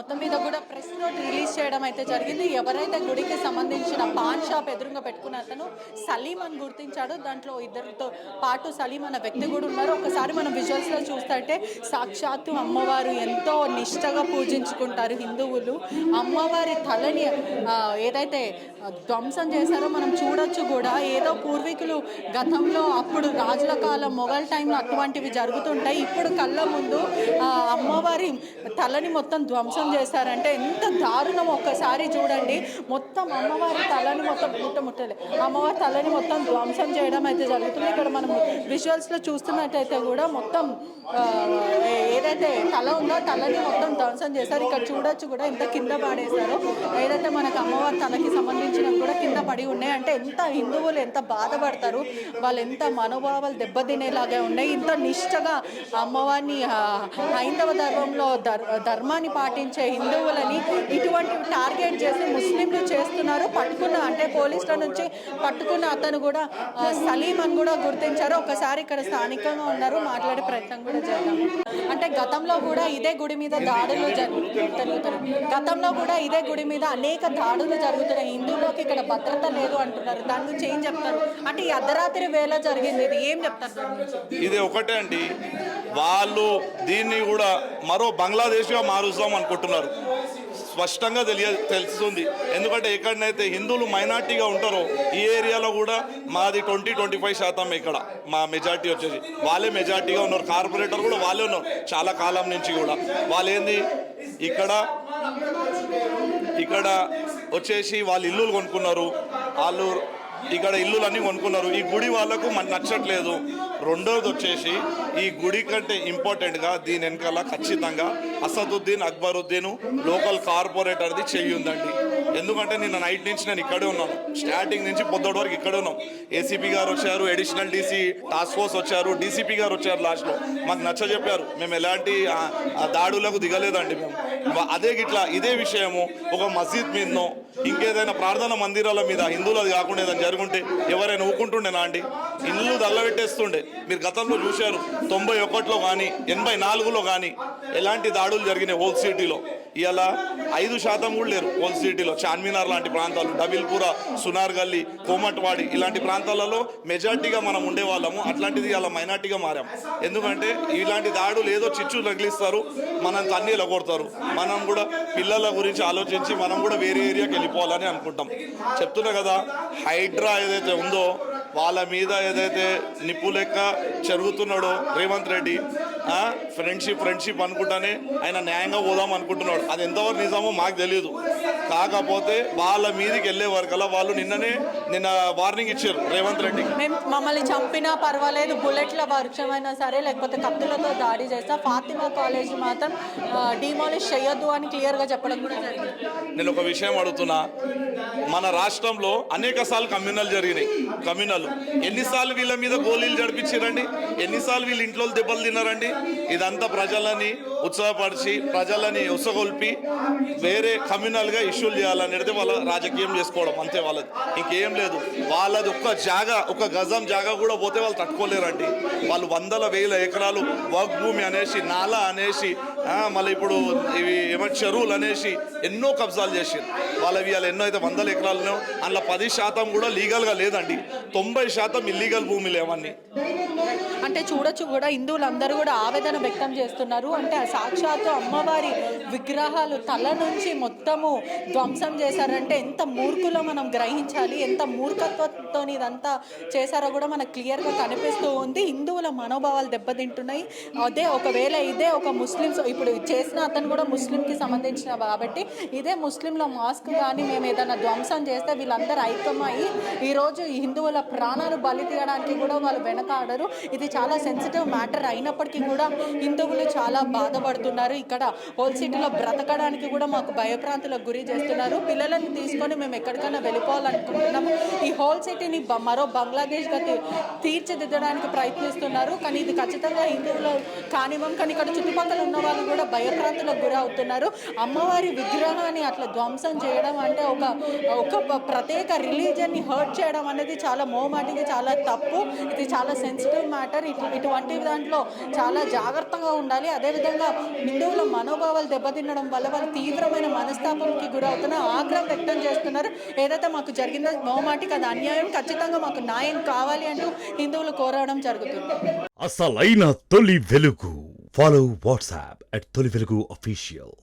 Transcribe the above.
మొత్తం మీద కూడా ప్రెస్ నోట్ రిలీజ్ చేయడం అయితే జరిగింది. ఎవరైతే గుడికి సంబంధించిన పాన్ షాప్ ఎదురుగా పెట్టుకున్న అతను సలీం అని గుర్తించాడు. దాంట్లో ఇద్దరితో పాటు సలీం అన్న వ్యక్తి కూడా ఉన్నారు. ఒకసారి మనం విజువల్స్లో చూస్తుంటే సాక్షాత్తు అమ్మవారు ఎంతో నిష్టగా పూజించుకుంటారు హిందువులు. అమ్మవారి తలని ఏదైతే ధ్వంసం చేశారో మనం చూడొచ్చు కూడా. ఏదో పూర్వీకులు గతంలో అప్పుడు రాజుల కాలం మొఘల్ టైంలో అటువంటివి జరుగుతుంటాయి. ఇప్పుడు కళ్ళ ముందు అమ్మవారి తలని మొత్తం ధ్వంసం చేశారంటే ఎంత దారుణం ఒక్కసారి చూడండి. మొత్తం అమ్మవారి తలని మొత్తం ముట్టలే అమ్మవారి తలని మొత్తం ధ్వంసం చేయడం అయితే జరుగుతుంది. ఇక్కడ మనం విజువల్స్లో చూస్తున్నట్టయితే కూడా మొత్తం ఏదైతే తల ఉందో తలని మొత్తం ధ్వంసం చేశారు. ఇక్కడ చూడొచ్చు కూడా ఎంత కింద పడేశారో. ఏదైతే మనకు అమ్మవారి తలకి సంబంధించినవి కూడా కింద పడి ఉన్నాయి. అంటే ఎంత హిందువులు ఎంత బాధపడతారు, వాళ్ళు ఎంత మనోభావాలు దెబ్బతినేలాగా ఉన్నాయి. ఇంత నిష్టగా అమ్మవారిని హైందవ ధర్మంలో ధర్మాన్ని పాటించే హిందువులని ఇటువంటి టార్గెట్ చేసి ముస్లింలు చేస్తున్నారు. పట్టుకున్న అంటే పోలీసుల నుంచి పట్టుకున్న అతను కూడా సలీం అని కూడా గుర్తించారు. ఒకసారి ఇక్కడ స్థానికంగా ఉన్నారు, మాట్లాడే ప్రయత్నం కూడా చేద్దాము. అంటే గతంలో కూడా ఇదే గుడి మీద దాడులు జరుగుతున్నాయి. గతంలో కూడా ఇదే గుడి మీద అనేక దాడులు జరుగుతున్నాయి. హిందువులకు ఇక్కడ భద్రత లేదు అంటున్నారు. దాని గురించి ఏం చెప్తారు? అంటే ఈ అర్ధరాత్రి వేళ జరిగింది, ఇది ఏం చెప్తారు? ఇది ఒకటే అండి, వాళ్ళు దీన్ని కూడా మరో బంగ్లాదేశ్గా మారుస్తాం అనుకుంటున్నారు. స్పష్టంగా తెలుస్తుంది. ఎందుకంటే ఎక్కడనైతే హిందువులు మైనార్టీగా ఉంటారో ఈ ఏరియాలో కూడా మాది 20-25% ఇక్కడ మా మెజార్టీ వచ్చేసి వాళ్ళే మెజార్టీగా ఉన్నారు. కార్పొరేటర్ కూడా వాళ్ళే ఉన్నారు చాలా కాలం నుంచి కూడా. వాళ్ళు ఏంది ఇక్కడ వచ్చేసి వాళ్ళు ఇల్లులు కొనుక్కున్నారు, వాళ్ళు ఇక్కడ ఇల్లులన్నీ కొనుక్కున్నారు. ఈ గుడి వాళ్ళకు మనకు నచ్చట్లేదు. రెండోది వచ్చేసి ఈ గుడి కంటే ఇంపార్టెంట్గా దీని వెనకాల ఖచ్చితంగా అసదుద్దీన్ అక్బరుద్దీన్ లోకల్ కార్పొరేటర్ది చెయ్యి ఉందండి. ఎందుకంటే నిన్న నైట్ నుంచి నేను ఇక్కడే ఉన్నాను, స్టార్టింగ్ నుంచి పొద్దుటి వరకు ఇక్కడే ఉన్నాం. ఏసీపీ గారు వచ్చారు, అడిషనల్ డీసీ టాస్క్ ఫోర్స్ వచ్చారు, డీసీపీ గారు వచ్చారు. లాస్ట్లో మాకు నచ్చ చెప్పారు. మేము ఎలాంటి దాడులకు దిగలేదండి. మేము ఇదే విషయము ఒక మసీద్ మీదనో ఇంకేదైనా ప్రార్థన మందిరాల మీద హిందువులది కాకుండా ఏదైనా జరుగుంటే ఎవరైనా ఊకుంటుండేనా అండి? ఇల్లు దల్లబెట్టేస్తుండే. మీరు గతంలో చూశారు 91లో కానీ 84లో కానీ ఎలాంటి దాడులు జరిగినాయి హోల్ సిటీలో. ఇలా 5% కూడా లేరు హోల్ సిటీలో. చార్మినార్ లాంటి ప్రాంతాలు, డబిల్పుర, సునార్ గల్లీ, కోమట్వాడి ఇలాంటి ప్రాంతాలలో మెజార్టీగా మనం ఉండేవాళ్ళము. అట్లాంటిది ఇలా మైనార్టీగా మారాం. ఎందుకంటే ఇలాంటి దాడులు ఏదో చిచ్చు తగిలిస్తారు, మనం తన్నీలు కొడతారు. మనం కూడా పిల్లల గురించి ఆలోచించి మనం కూడా వేరే ఏరియాకి వెళ్ళిపోవాలని అనుకుంటాం. చెప్తున్నా కదా, హైడ్రా ఏదైతే ఉందో వాళ్ళ మీద ఏదైతే నిప్పు లెక్క జరుగుతున్నాడో రేవంత్ రెడ్డి, ఫ్రెండ్షిప్ అనుకుంటానే ఆయన న్యాయంగా పోదాం అనుకుంటున్నాడు. అది ఎంతవరకు నిజమో మాకు తెలియదు. కాకపోతే వాళ్ళ మీదకి వెళ్ళే వరకల్లా వాళ్ళు నిన్న వార్నింగ్ ఇచ్చారు రేవంత్ రెడ్డి. మేము మమ్మల్ని చంపినా పర్వాలేదు, బుల్లెట్ల వర్షమైనా సరే లేకపోతే కత్తులతో దాడి చేస్తా, ఫాతిమా కాలేజ్ మాత్రం డిమాలిష్ చేయొద్దు అని క్లియర్గా చెప్పడం కూడా జరిగింది. నేను ఒక విషయం అడుగుతున్నా, మన రాష్ట్రంలో అనేక సార్లు కమ్యూనల్ జరిగినాయి. ఎన్నిసార్లు వీళ్ళ మీద గోళీలు జడిపించారండి? ఎన్నిసార్లు వీళ్ళు ఇంట్లో దెబ్బలు తిన్నారండి? ఇదంతా ప్రజలని ఉత్సాహపరిచి ప్రజలని ఉసగొల్పి వేరే కమ్యూనల్గా ఇష్యూలు చేయాలనేది వాళ్ళ రాజకీయం చేసుకోవడం అంతే. వాళ్ళది ఇంకేం లేదు. వాళ్ళది ఒక గజం జాగా కూడా పోతే వాళ్ళు తట్టుకోలేరండి. వాళ్ళు 100,000 ఎకరాలు వర్క్ భూమి అనేసి, నాలా అనేసి, మళ్ళీ ఇప్పుడు ఇవి ఏమంటే చెరువులు అనేసి ఎన్నో కబ్జాలు చేసారు. వాళ్ళవి వాళ్ళు ఎన్నో అయితే 100 ఎకరాలను అందులో 10% కూడా లీగల్గా లేదండి. 90% ఇల్లీగల్ భూములు ఏమన్నీ. అంటే చూడొచ్చు కూడా హిందువులందరూ కూడా ఆవేదన వ్యక్తం చేస్తున్నారు. అంటే సాక్షాత్తు అమ్మవారి విగ్రహాలు తల నుంచి మొత్తము ధ్వంసం చేశారంటే ఎంత మూర్ఖులో మనం గ్రహించాలి. ఎంత మూర్ఖత్వంతో ఇదంతా చేశారో కూడా మనకు క్లియర్గా కనిపిస్తూ ఉంది. హిందువుల మనోభావాలు దెబ్బతింటున్నాయి. ఒకవేళ ఇదే ఒక ముస్లిమ్స్ ఇప్పుడు చేసిన అతను కూడా ముస్లింకి సంబంధించిన కాబట్టి ఇదే ముస్లింల మాస్క్ కానీ మేము ఏదైనా ధ్వంసం చేస్తే వీళ్ళందరూ ఐక్యమయ్యి ఈరోజు హిందువుల ప్రాణాలు బలి తీయడానికి కూడా వాళ్ళు వెనకాడరు. ఇది చాలా సెన్సిటివ్ మ్యాటర్ అయినప్పటికీ కూడా హిందువులు చాలా బాధపడుతున్నారు. ఇక్కడ హోల్ సిటీలో బ్రతకడానికి కూడా మాకు భయప్రాంతులకు గురి చేస్తున్నారు. పిల్లలను తీసుకొని మేము ఎక్కడికైనా వెళ్ళిపోవాలనుకుంటున్నాము. ఈ హోల్ సిటీని మరో బంగ్లాదేశ్గా తీర్చిదిద్దడానికి ప్రయత్నిస్తున్నారు. కానీ ఇది ఖచ్చితంగా హిందువులు కానివ్వం. కానీ ఇక్కడ చుట్టుపక్కల ఉన్న వాళ్ళు కూడా భయప్రాంతులకు గురి అవుతున్నారు. అమ్మవారి విగ్రహాన్ని అట్లా ధ్వంసం చేయడం అంటే ఒక ప్రత్యేక రిలీజియన్ని హర్ట్ చేయడం అనేది చాలా మోమాటికి చాలా తప్పు. ఇది చాలా సెన్సిటివ్ మ్యాటర్. ఇటువంటి దాంట్లో చాలా జాగ్రత్తగా ఉండాలి. అదేవిధంగా హిందువుల మనోభావాలు దెబ్బతినడం వల్ల వాళ్ళు తీవ్రమైన మనస్తాపానికి గురవుతున్న ఆగ్రహం వ్యక్తం చేస్తున్నారు. ఏదైతే మాకు జరిగిందో మోమాటికి అది అన్యాయం, ఖచ్చితంగా మాకు న్యాయం కావాలి అంటూ హిందువులు కోరడం జరుగుతుంది. అసలైన తొలి వెలుగు. ఫాలో వాట్సాప్ @తొలి వెలుగు official.